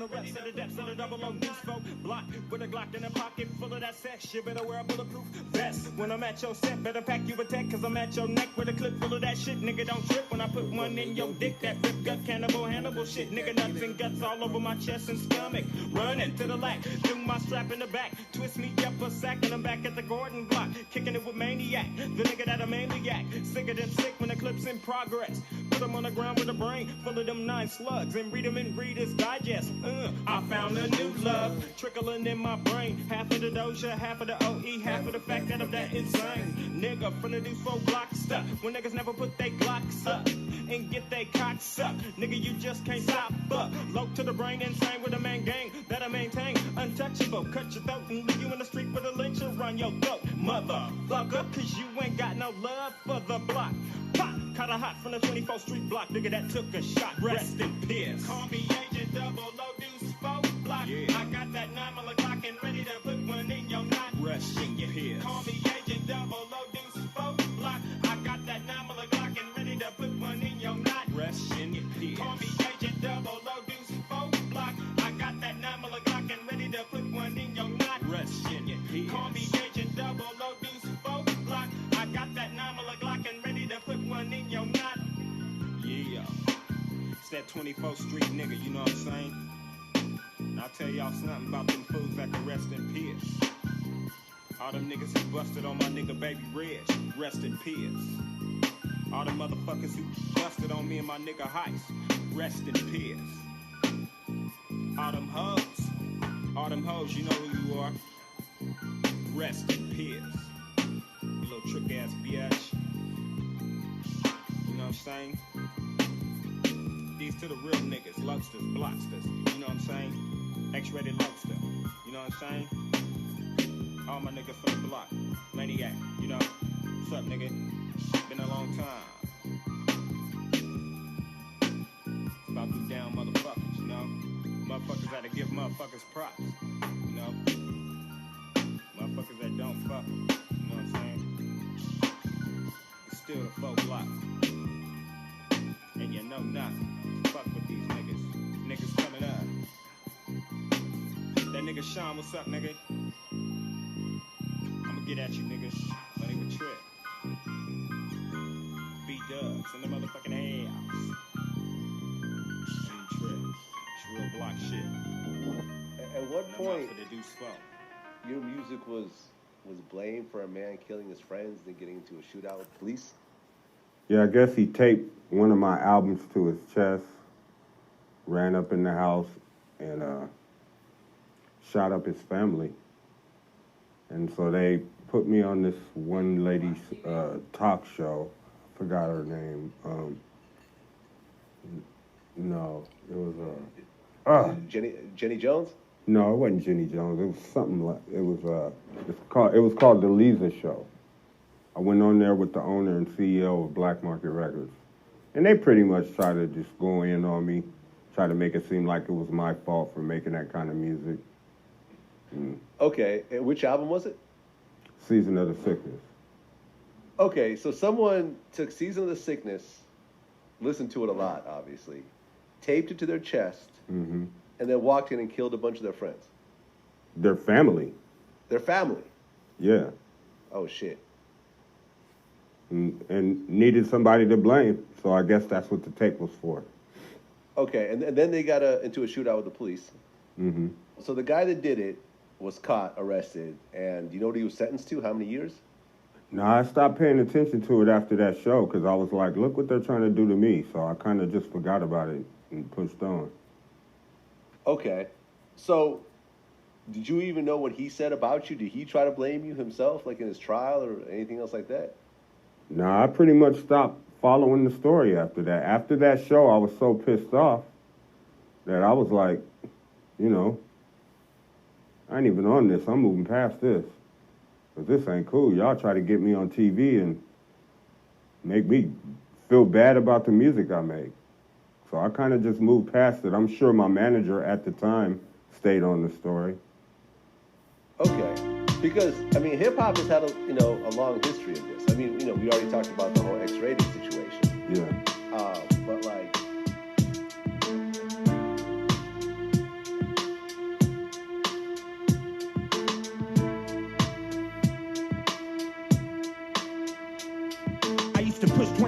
the rest of the depths of the double O deuce folk block with a Glock in a pocket full of that sex. You better wear a bulletproof vest when I'm at your set. Better pack you a tech, cause I'm at your neck with a clip full of that shit. Nigga, don't trip when I put one in your dick. That rip gut cannibal Hannibal shit. Nigga, nuts and guts all over my chest and stomach. Running to the lack, through my strap in the back. Twist me up a sack and I'm back at the Gordon block. Kicking it with maniac, the nigga that a maniac. Sicker than sick when the clip's in progress. Put him on the ground with a brain full of them 9 slugs and read them in Reader's Digest. I found a new love trickling in my brain. Half of the Doja, half of the OE, half of the fact that I'm that insane. Nigga from the deuce 4 block stuck. When niggas never put they Glocks up and get they cocks up. Nigga, you just can't stop up. Low to the brain, insane with a man gang that I maintain. Untouchable, cut your throat and leave you in the street with a lynch around your throat. Motherfucker, cause you ain't got no love for the block. Pop, caught a hot from the 24th Street block. Nigga that took a shot, rest in peace. Call me Agent Double O Deuce 4 block. Yeah. I got that 9mm Glock and ready to put one in your knot. Rest in your peace. Call me Agent Double O Deuce 4 block. I got that 9mm Glock and ready to put one in your knot. Rest in your peace. Call me Agent Double O Deuce 4 block. I got that 9mm Glock and ready to put one in your knot. Rest in your peace. Call me Agent Double O Deuce 4 block. I got that 9mm Glock and ready to put one in your knot. Yeah, it's that 24th Street nigga, you know what I'm saying? And I'll tell y'all something about them fools that can rest in peace. All them niggas who busted on my nigga Baby Reg, rest in peace. All them motherfuckers who busted on me and my nigga Heist, rest in peace. All them hoes, you know who you are, rest in peace. You little trick ass bitch. You know what I'm saying? These to the real niggas, lobsters, blocksters, you know what I'm saying? X-rated lobster, you know what I'm saying? All my niggas from the block, maniac, you know. What's up, nigga? Been a long time. It's about them down motherfuckers, you know. Motherfuckers gotta give motherfuckers props, you know. Motherfuckers that don't fuck, you know what I'm saying? It's still the 4 block. And you know nothing. Fuck with these niggas. Niggas coming up. That nigga Sean, what's up, nigga? I'ma get at you, niggas. My nigga Trip. B-Dubs in the motherfucking house. Trip. It's real block shit. At what point for the Deuce 4. your music was blamed for a man killing his friends and getting into a shootout with police? Yeah, I guess he taped one of my albums to his chest, ran up in the house, and shot up his family. And so they put me on this one lady's talk show. I forgot her name. No, it was Jenny Jones? No, it wasn't Jenny Jones. It was something like it was called the Lisa Show. I went on there with the owner and CEO of Black Market Records. And they pretty much tried to just go in on me, try to make it seem like it was my fault for making that kind of music. Okay, and which album was it? Season of the Sickness. Okay, so someone took Season of the Sickness, listened to it a lot, obviously, taped it to their chest, and then walked in and killed a bunch of their friends. Their family. Their family? Yeah. Oh, shit. And needed somebody to blame, so I guess that's what the tape was for. Okay, and then they got into a shootout with the police. Mm-hmm. So the guy that did it was caught, arrested, and you know what he was sentenced to? How many years? No, I stopped paying attention to it after that show because I was like, look what they're trying to do to me. So I kind of just forgot about it and pushed on. Okay. So did you even know what he said about you? Did he try to blame you himself, like in his trial or anything else like that? No, I pretty much stopped following the story after that. After that show, I was so pissed off that I was like, you know, I ain't even on this. I'm moving past this. But this ain't cool. Y'all try to get me on TV and make me feel bad about the music I make. So I kind of just moved past it. I'm sure my manager at the time stayed on the story. Okay. Because, I mean, hip-hop has had a long history of this. I mean, we already talked about the whole X-rated situation. Yeah. But, like,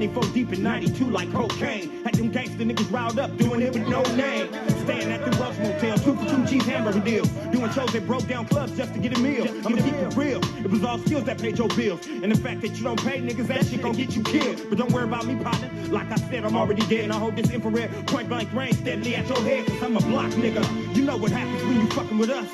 24 deep in 92 like cocaine. Had them gangster niggas riled up, doing it with no name. Staying at the Welsh Motel, 2 for 2 cheese hamburger deals. Doing shows that broke down clubs just to get a meal. I'ma keep it real. It was all skills that paid your bills. And the fact that you don't pay niggas, that shit gon' get you killed. But don't worry about me, partner. Like I said, I'm already dead. And I hold this infrared point blank range steadily at your head. Cause I'm a block nigga. You know what happens when you fucking with us.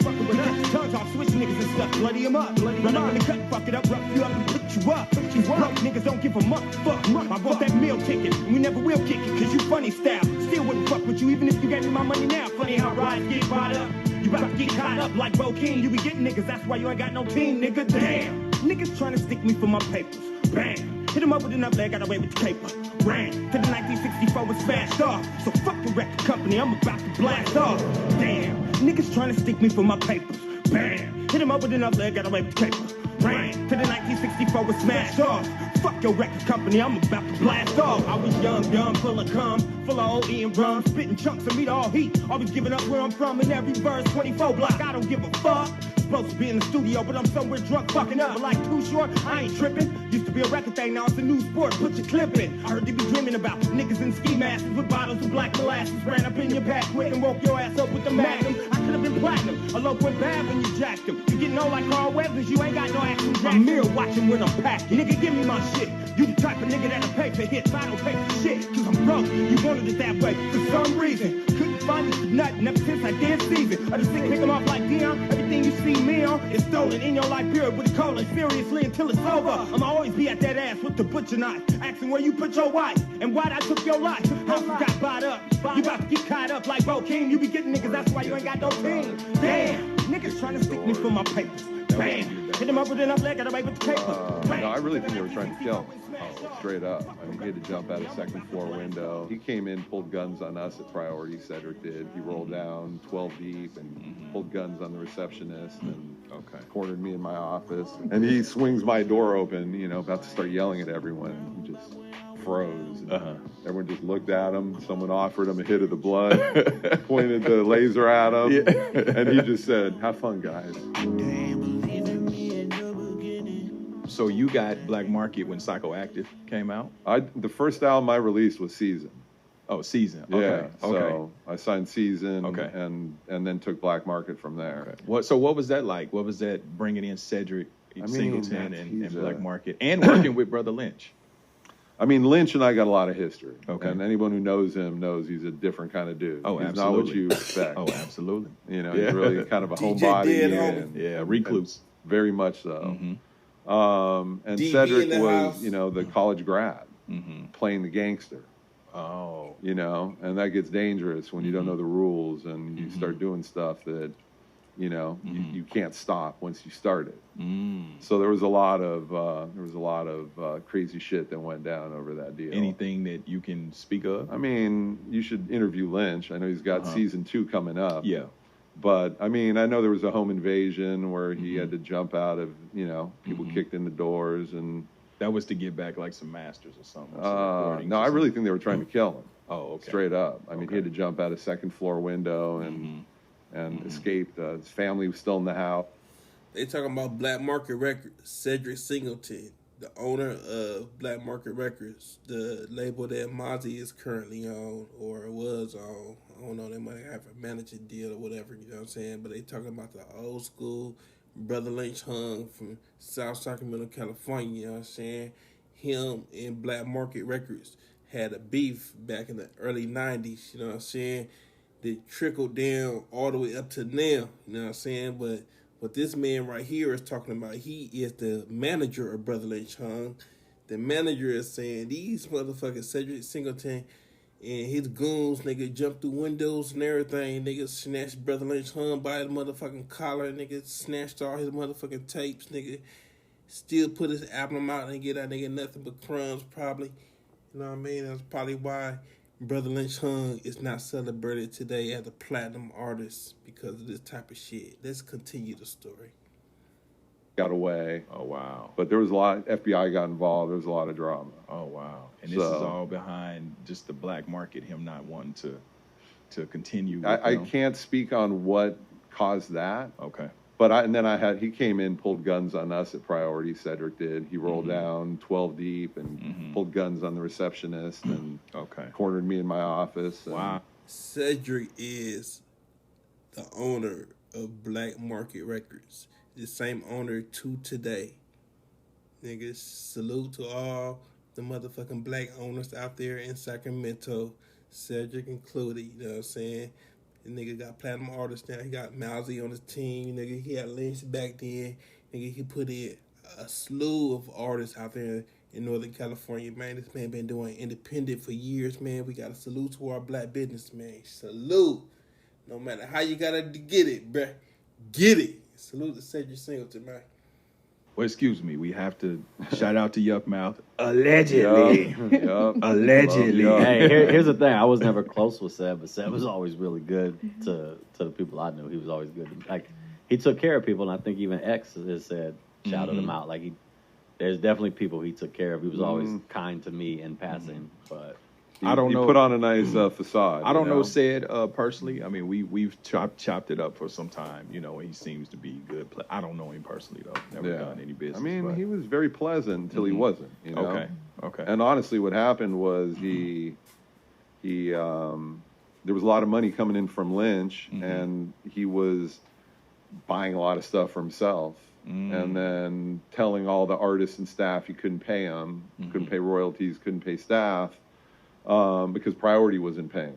Tongues off, switch niggas and stuff. Bloody them up. Run up in the cut, fuck it up, rough you up and put you up. Broke niggas don't give a fuck. I bought that meal ticket, and we never will kick it, cause you funny style. Still wouldn't fuck with you, even if you gave me my money now. Funny how rides get bought up. You about to get caught up like Bo King. You be getting niggas, that's why you ain't got no team, nigga. Damn. Niggas trying to stick me for my papers. Bam. Hit him up with enough leg, got away with the caper. Ran to the 1964 was smashed off. So fuck the record company, I'm about to blast off. Damn. Niggas trying to stick me for my papers. Bam. Hit him up with enough leg, got away with the caper. Ran to the 1964 was smashed off. Fuck your record company, I'm about to blast off. I was young, full of cum, full of OE and rum, spitting chunks of meat all heat. Always giving up where I'm from in every verse, 24 block, I don't give a fuck. Supposed to be in the studio, but I'm somewhere drunk fucking up. But like Too Short, I ain't tripping. Used to be a record thing, now it's a new sport. Put your clip in. I heard you be dreaming about niggas in ski masks with bottles of black molasses. Ran up in your back quick and woke your ass up with the magnum. I could have been platinum. A loaf went bad when you jacked him. You getting old like Carl Weathers, you ain't got no action jack. I'm mirror watching when I'm packing. Nigga, give me my shit. You the type of nigga that'll pay for hits. I don't pay for shit, cause I'm broke. You wanted it that way for some reason. Couldn't find it for nothing ever since I did season. I just think pick 'em off like Dion. Everything you see me on is stolen in your life period with a colon. Seriously until it's over. I'ma always be at that ass with the butcher knife. Asking where you put your wife and why I took your life. How you got bought up. You about to get caught up like Bo King. You be getting niggas, that's why you ain't got no team. Damn. Niggas trying to stick me for my papers. Bam. Hit him up with enough leg, got away with the paper. No, I really think they were trying to kill him. Straight up. I mean, he had to jump out a second floor window. He came in, pulled guns on us at Priority, Cedric did. He rolled down 12 deep and pulled guns on the receptionist and cornered me in my office. And he swings my door open, you know, about to start yelling at everyone. He just froze. Everyone just looked at him. Someone offered him a hit of the blood, pointed the laser at him, and he just said, "Have fun, guys." So you got Black Market when Psychoactive came out? The first album I released was Season. Oh, Season. Okay. Yeah. So I signed Season. And then took Black Market from there. Okay. So what was that like? What was that bringing in Cedric Singleton and Black Market and working with Brotha Lynch? I mean, Lynch and I got a lot of history. Okay. And anyone who knows him knows he's a different kind of dude. Oh, he's absolutely. not what you expect. Oh, absolutely. You know, he's really kind of a homebody. Yeah, recluse. Very much so. And Cedric was, you know, the college grad playing the gangster. Oh. You know, and that gets dangerous when you don't know the rules and you start doing stuff that, you know, you can't stop once you start it. So there was a lot of crazy shit that went down over that deal. Anything that you can speak of? I mean, you should interview Lynch. I know he's got season 2 coming up. Yeah. But, I mean, I know there was a home invasion where he had to jump out of, you know, people kicked in the doors. And that was to get back, like, some masters or something. No, I really think they were trying to kill him. Oh, okay. Straight up. I mean, he had to jump out a second-floor window and escaped. His family was still in the house. They talking about Black Market Records. Cedric Singleton, the owner of Black Market Records, the label that Mozzie is currently on or was on. I don't know, they might have a managing deal or whatever, you know what I'm saying? But they talking about the old school Brotha Lynch hung from South Sacramento, California, you know what I'm saying? Him and Black Market Records had a beef back in the early 90s, you know what I'm saying? That trickled down all the way up to now, you know what I'm saying? But what this man right here is talking about, he is the manager of Brotha Lynch hung. The manager is saying these motherfuckers, Cedric Singleton and his goons, nigga, jumped through windows and everything. Nigga snatched Brotha Lynch hung by the motherfucking collar. Nigga snatched all his motherfucking tapes. Nigga still put his album out and get that nigga nothing but crumbs probably. You know what I mean? That's probably why Brotha Lynch hung is not celebrated today as a platinum artist because of this type of shit. Let's continue the story. Got away. Oh, wow. But there was a lot, FBI got involved. There was a lot of drama. Oh, wow. And this is all behind just the Black Market, him not wanting to continue. I can't speak on what caused that. Okay. And then he came in, pulled guns on us at Priority. Cedric did. He rolled down 12 deep and pulled guns on the receptionist and cornered me in my office. Wow. Cedric is the owner of Black Market Records. The same owner to today. Niggas, salute to all the motherfucking black owners out there in Sacramento, Cedric included, you know what I'm saying? The nigga got platinum artists now. He got Mousy on his team. Nigga, he had Lynch back then. Nigga, he put in a slew of artists out there in Northern California, man. This man been doing independent for years, man. We got to salute to our black business, man. Salute. No matter how you got to get it, bruh. Get it. Salute to Cedric Singleton, man. Well, excuse me. We have to shout out to Yuck Mouth. Allegedly. Yup. Allegedly. Hey, here's the thing. I was never close with Seb, but Seb was always really good to the people I knew. He was always good. Like, he took care of people, and I think even X has said, shouted him out. Like, there's definitely people he took care of. He was always kind to me in passing, but... I don't know. He put on a nice facade. I don't know Sid personally. I mean, we've chopped it up for some time. You know, he seems to be good. I don't know him personally though. Never done any business. I mean, he was very pleasant until he wasn't. You know? Okay. And honestly, what happened was he there was a lot of money coming in from Lynch, and he was buying a lot of stuff for himself. And then telling all the artists and staff he couldn't pay them, couldn't pay royalties, couldn't pay staff. Because Priority wasn't paying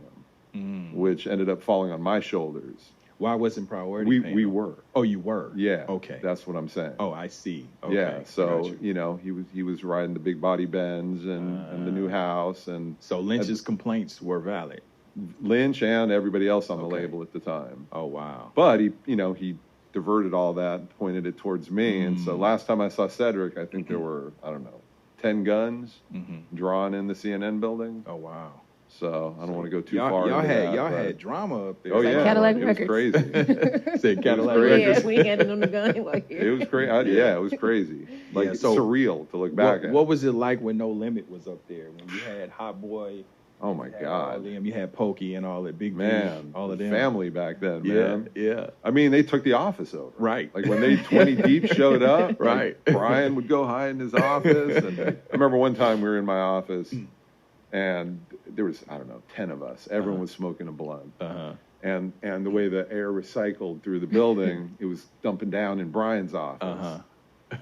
them, which ended up falling on my shoulders. Why wasn't Priority paying we them? were. Oh, you were? Yeah. Okay. That's what I'm saying. Oh, I see. Okay. Yeah. So, you know, he was riding the big body Benz and the new house. And so Lynch's complaints were valid? Lynch and everybody else on the label at the time. Oh, wow. But he diverted all that, pointed it towards me. And so last time I saw Cedric, I think there were, 10 guns drawn in the CNN building. Oh, wow. So I don't want to go too far. Y'all had drama up there. Oh, yeah. Cadillac it Records. was crazy. Said Cadillac Records. Yeah, we handed on the gun. Like, It was crazy. Yeah, it was crazy. Like, Yeah, so surreal to look back at. What was it like when No Limit was up there? When you had Hot Boy, Oh, my all God. them, you had Pokey and all that, Big Man, V, all of them. family back then, Yeah, man. yeah. I mean, they took the office over. Right. Like, when they 20 deep showed up, Right. like, Brian would go hide in his office. And I remember one time we were in my office, and there was, 10 of us. Everyone was smoking a blunt. And the way the air recycled through the building, it was dumping down in Brian's office.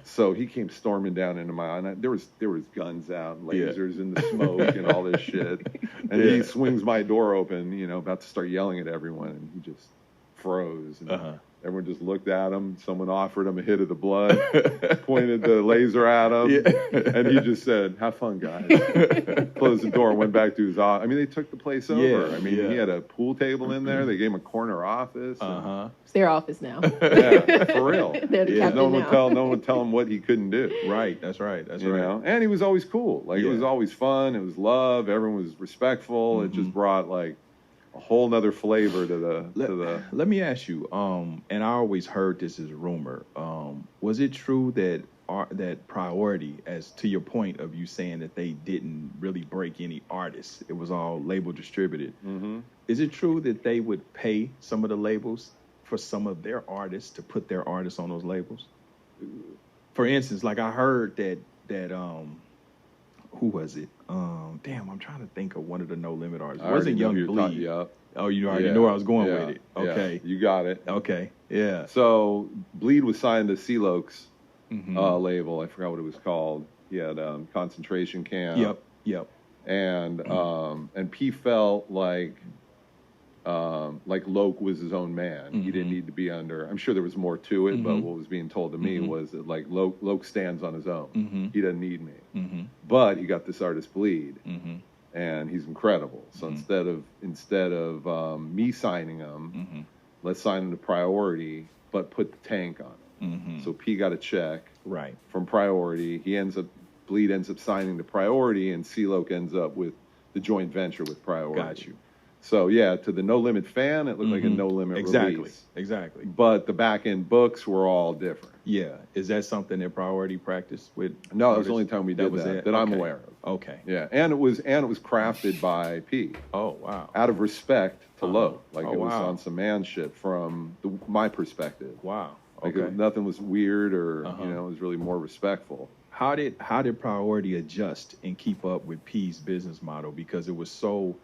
So he came storming down into my, and there was guns out, lasers in the smoke and all this shit. And he swings my door open, about to start yelling at everyone, and he just froze. And everyone just looked at him. Someone offered him a hit of the blood, pointed the laser at him, and he just said, "Have fun, guys." Closed the door and went back to his office. I mean, they took the place over. Yeah, I mean, he had a pool table in there. They gave him a corner office. it's their office now. Yeah, for real. They're the captain No one now. would tell him what he couldn't do. Right, that's right. You know? And he was always cool. Like, it was always fun. It was love. Everyone was respectful. It just brought, like, a whole nother flavor to the. Let me ask you, and I always heard this as a rumor. Was it true that Priority, as to your point of you saying that they didn't really break any artists, it was all label distributed. Is it true that they would pay some of the labels for some of their artists to put their artists on those labels? For instance, like I heard that who was it? Damn, I'm trying to think of one of the No Limit artists. It wasn't Young Bleed. Oh, you already knew where I was going with it. Okay. Yeah, you got it. Okay. Yeah. So Bleed was signed to CeeLo's label. I forgot what it was called. He had Concentration Camp. Yep. And P felt like Loke was his own man. He didn't need to be under. I'm sure there was more to it, but what was being told to me was that like Loke stands on his own. He doesn't need me. But he got this artist Bleed, and he's incredible. So instead of me signing him, let's sign him to Priority, but put the tank on it. So P got a check from Priority. Bleed ends up signing to Priority, and CeeLo ends up with the joint venture with Priority. Got you. So yeah, to the No Limit fan, it looked like a No Limit release. Exactly. But the back end books were all different. Yeah. Is that something that Priority practiced with? No, that was the only time we did that I'm aware of. Okay. Yeah, and it was crafted by P. Oh wow. Out of respect to Lowe, like Oh, it was wow. on some man shit from my perspective. Wow. Like Okay. nothing was weird or Uh-huh. it was really more respectful. How did Priority adjust and keep up with P's business model, because it was so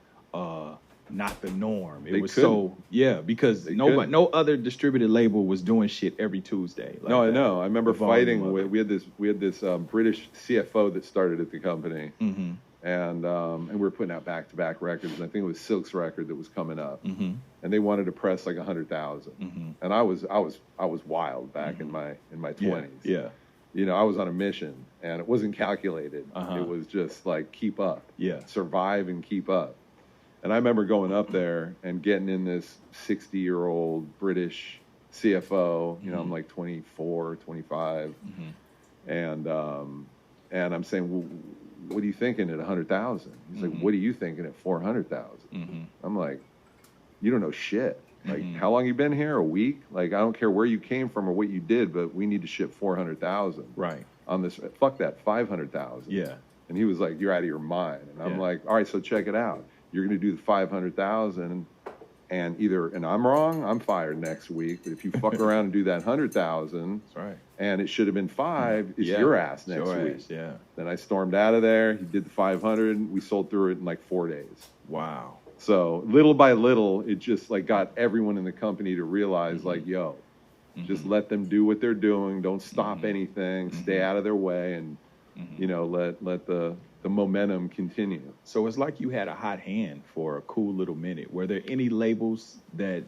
not the norm? It They was couldn't. because They nobody, couldn't. no other distributed label was doing shit every Tuesday. Like No, I that. know. I remember The volume fighting of with it. we had this British CFO that started at the company, Mm-hmm. and we were putting out back-to-back records, and I think it was Silk's record that was coming up, Mm-hmm. and they wanted to press like 100,000, Mm-hmm. and I was wild back in my 20s. Yeah. I was on a mission, and it wasn't calculated. Uh-huh. It was just like keep up, Yeah. survive and keep up. And I remember going up there and getting in this 60-year-old British CFO. I'm like 24, 25, and I'm saying, well, what are you thinking at 100,000? He's like, what are you thinking at 400,000? Mm-hmm. I'm like, you don't know shit. Like, how long you been here? A week? Like, I don't care where you came from or what you did, but we need to ship 400,000 Right. on this. Fuck that, 500,000. Yeah. And he was like, you're out of your mind. And I'm Yeah. like, all right, so check it out. You're going to do the 500,000, and I'm wrong, I'm fired next week. But if you fuck around and do that 100,000, That's right. and it should have been 5, it's Yeah. your ass It's next your week. ass, yeah. Then I stormed out of there. He did the 500. We sold through it in like 4 days. Wow. So little by little, it just like got everyone in the company to realize like, yo, just let them do what they're doing. Don't stop anything. Stay out of their way, and let the momentum continue. So it's like you had a hot hand for a cool little minute. Were there any labels that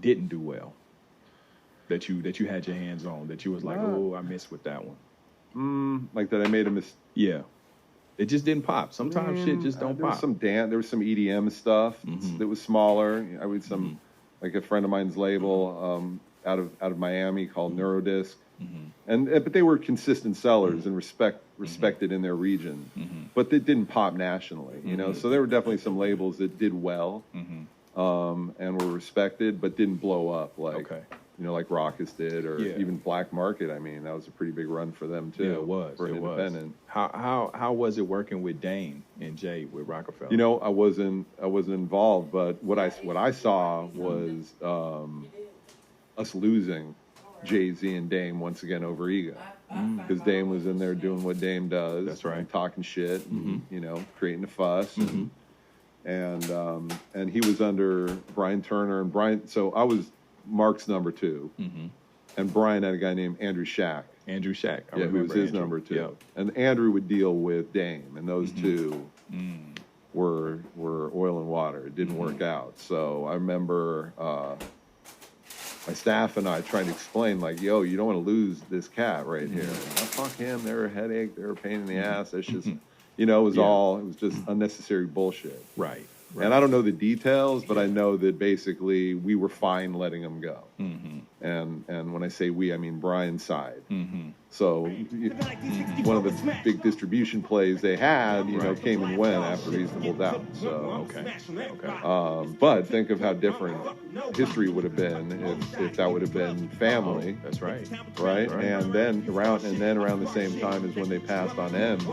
didn't do well that you had your hands on, that you was like, oh, I missed with that one? Like that I made a mistake. Yeah. It just didn't pop. Sometimes shit just don't There was pop. there was some EDM stuff that was smaller. I would some like a friend of mine's label out of Miami called Neurodisc, but they were consistent sellers and respected in their region, but they didn't pop nationally. So there were definitely some labels that did well and were respected, but didn't blow up like. Okay. Like Raucous did, or Yeah. even Black Market. I mean, that was a pretty big run for them too. Yeah, it was. for an It was. independent. How was it working with Dane and Jay with Rockefeller? I wasn't involved, but what I saw was us losing Jay-Z and Dame once again over ego, because Dame was in there doing what Dame does. That's right. and talking shit, and, creating a fuss, and he was under Brian Turner and Brian. So I was Mark's number 2, and Brian had a guy named Andrew Shack. Andrew Shack. I Who was remember his Andrew. number 2. Yep. And Andrew would deal with Dame, and those two were oil and water. It didn't work out. So I remember my staff and I trying to explain, like, yo, you don't want to lose this cat right here. Fuck him. They're a headache. They're a pain in the ass. That's just, it was just unnecessary bullshit. Right. And I don't know the details, but I know that basically we were fine letting them go. And when I say we, I mean Brian's side. So one of the big distribution plays they had, came and went after Reasonable Doubt. So, but think of how different history would have been if that would have been family. That's right. Right? And then around the same time as when they passed on M's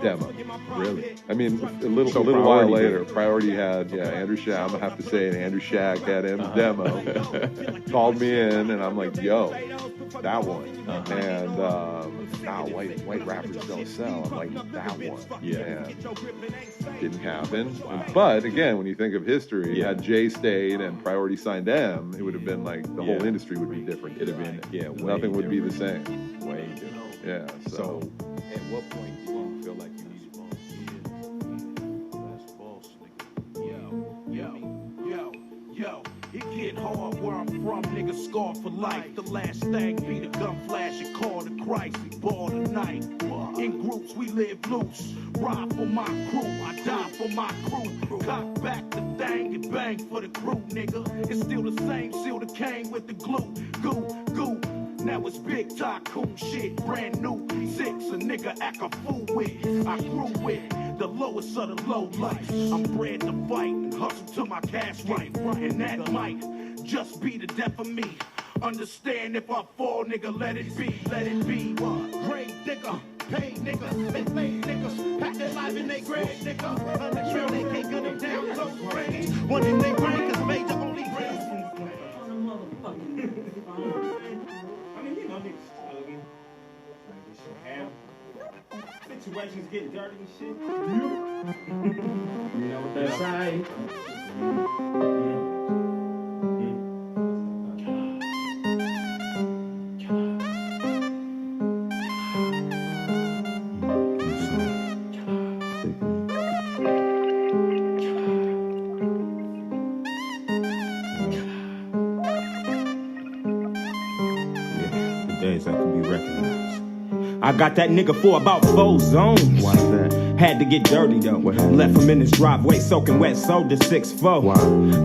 demo. Really? I mean, a little while later, Priority had Andrew Shack. I'm gonna have to say it. Andrew Shack had M's demo. Called me in, and I'm like, yo, that one. And white rappers don't sell. I'm like, that one. Yeah. And didn't happen. But again, when you think of history, had Jay stayed and Priority signed M, it would have been like the whole industry would be different. It'd have been way nothing would be the different. same. Way different. Yeah. So, at what point do you feel like you needed Yo, it get hard where I'm from, niggas scarred for life. The last thing be the gun flash and call to Christ. We ball tonight. In groups we live loose. Ride for my crew, I die for my crew. Cock back the thing and bang for the crew, nigga. It's still the same, seal the cane with the glue. Goo. Now it's big tycoon shit, brand new. 6, a nigga act a fool with. I grew with the lowest of the low life. I'm bred to fight and hustle till my cash right. And that might just be the death of me. Understand if I fall, nigga, let it be. Grave digger, paid niggas, they made niggas. Pack their life in they grave, nigga. On the trail, they can't gun them down close range. One in they brain, cause major only brain. situations get dirty and shit. You know what they say. Days I could be recognized. I got that nigga for about 4 zones. Why's that? Had to get dirty though. What happened? Left him in his driveway soaking wet, sold to 6'4". Why?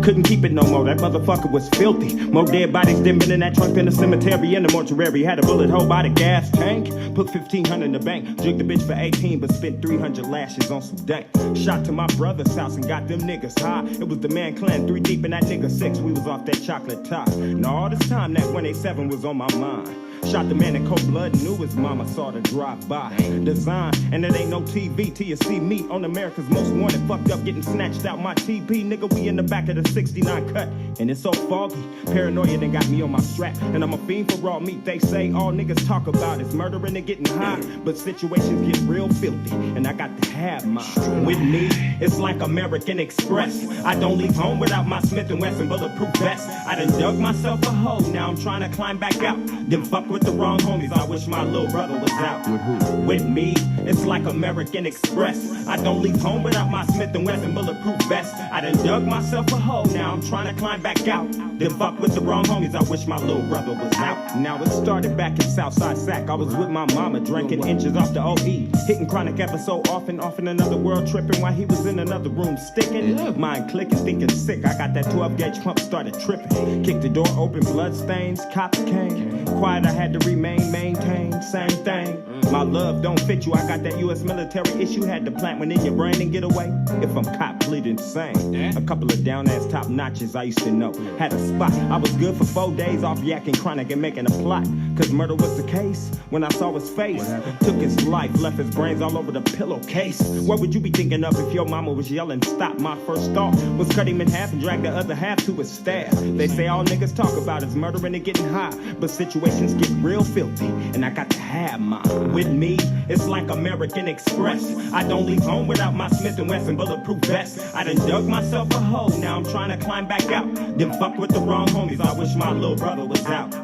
Couldn't keep it no more. That motherfucker was filthy. More dead bodies than been in that trunk in the cemetery in the mortuary. Had a bullet hole by the gas tank. Put 1,500 in the bank. Jigged the bitch for 18, but spent 300 lashes on some dank. Shot to my brother's house and got them niggas high. It was the man clan, 3 deep and that nigga 6. We was off that chocolate top. And all this time that 187 was on my mind. Shot the man in cold blood and knew his mama saw the drive-by. Design, and it ain't no TV till you see me on America's Most Wanted. Fucked up, getting snatched out my TP. Nigga, we in the back of the 69 cut. And it's so foggy. Paranoia done got me on my strap. And I'm a fiend for raw meat. They say all niggas talk about is murdering and getting high. But situations get real filthy. And I got to have mine. With me, it's like American Express. I don't leave home without my Smith & Wesson bulletproof vest. I done dug myself a hole. Now I'm trying to climb back out. Then fuck with the wrong homies. I wish my little brother was out. With who? With me, it's like American Express. I don't leave home without my Smith & Wesson bulletproof vest. I done dug myself a hole. Now I'm trying to climb back out. Then fuck with the wrong homies. I wish my little brother was out. Now it started back in Southside Sac. I was with my mama drinking inches off the OE. Hitting chronic episode off in another world, tripping while he was in another room sticking. Mind clicking, thinking sick. I got that 12 gauge pump, started tripping. Kicked the door open, blood stains, cops came. Quiet, I had to remain, maintain, same thing. My love don't fit you. I got that U.S. military issue. Had to plant one in your brain and get away. If I'm caught bleeding insane. A couple of down ass top notches I used to know. Had a spot. I was good for 4 days off yakking chronic and making a plot. Cause murder was the case. When I saw his face, took his life, left his brains all over the pillowcase. What would you be thinking of if your mama was yelling stop? My first thought was cut him in half and drag the other half to his staff. They say all niggas talk about is murdering and getting high, but situations get real filthy, and I got to have mine. With me, it's like American Express. I don't leave home without my Smith & Wesson bulletproof vest. I done dug myself a hole. Now I'm trying to climb back out. Then fuck with the wrong homies. I wish my little brother was out.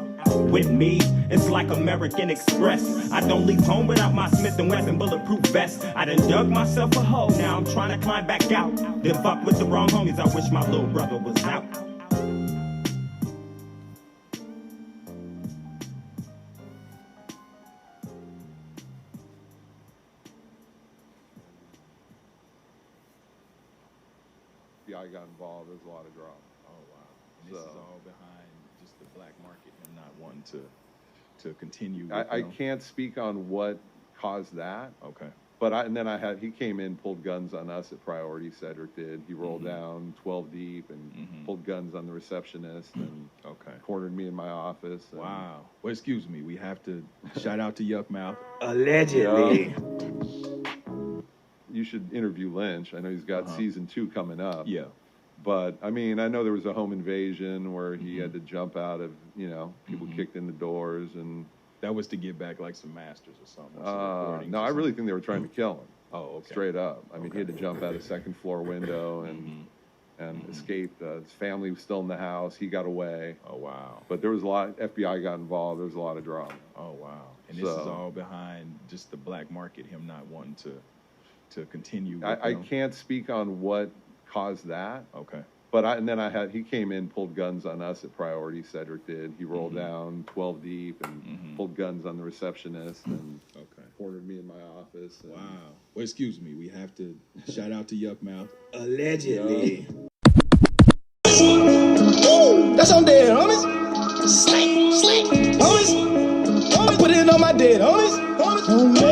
With me, it's like American Express. I don't leave home without my Smith & Wesson bulletproof vest. I done dug myself a hole. Now I'm trying to climb back out. Then fuck with the wrong homies. I wish my little brother was out. FBI got involved. There's a lot of drama. Oh wow! And this is all behind just the black market and not wanting to continue. I can't speak on what caused that. Okay. But he came in, pulled guns on us at Priority. Cedric did. He rolled down 12 deep and pulled guns on the receptionist and cornered me in my office. And wow. Well, excuse me. We have to shout out to Yuck Mouth. Allegedly. You should interview Lynch. I know he's got season 2 coming up. Yeah. But, I mean, I know there was a home invasion where he had to jump out of, people kicked in the doors. And that was to get back, like, some masters or something. No, I really think they were trying to kill him. Oh, okay. Straight up. I mean, he had to jump out a second-floor window and escape. His family was still in the house. He got away. Oh, wow. But there was a lot, FBI got involved. There was a lot of drama. Oh, wow. And this is all behind just the black market, him not wanting to continue. I can't speak on what caused that. Okay. But he came in, pulled guns on us at Priority. Cedric did. He rolled down 12 deep and pulled guns on the receptionist and cornered me in my office. And, wow. Well, excuse me. We have to shout out to Yuck Mouth. Allegedly. Ooh, that's on dead, homies. Slick. Homies. Put it on my dead, homies.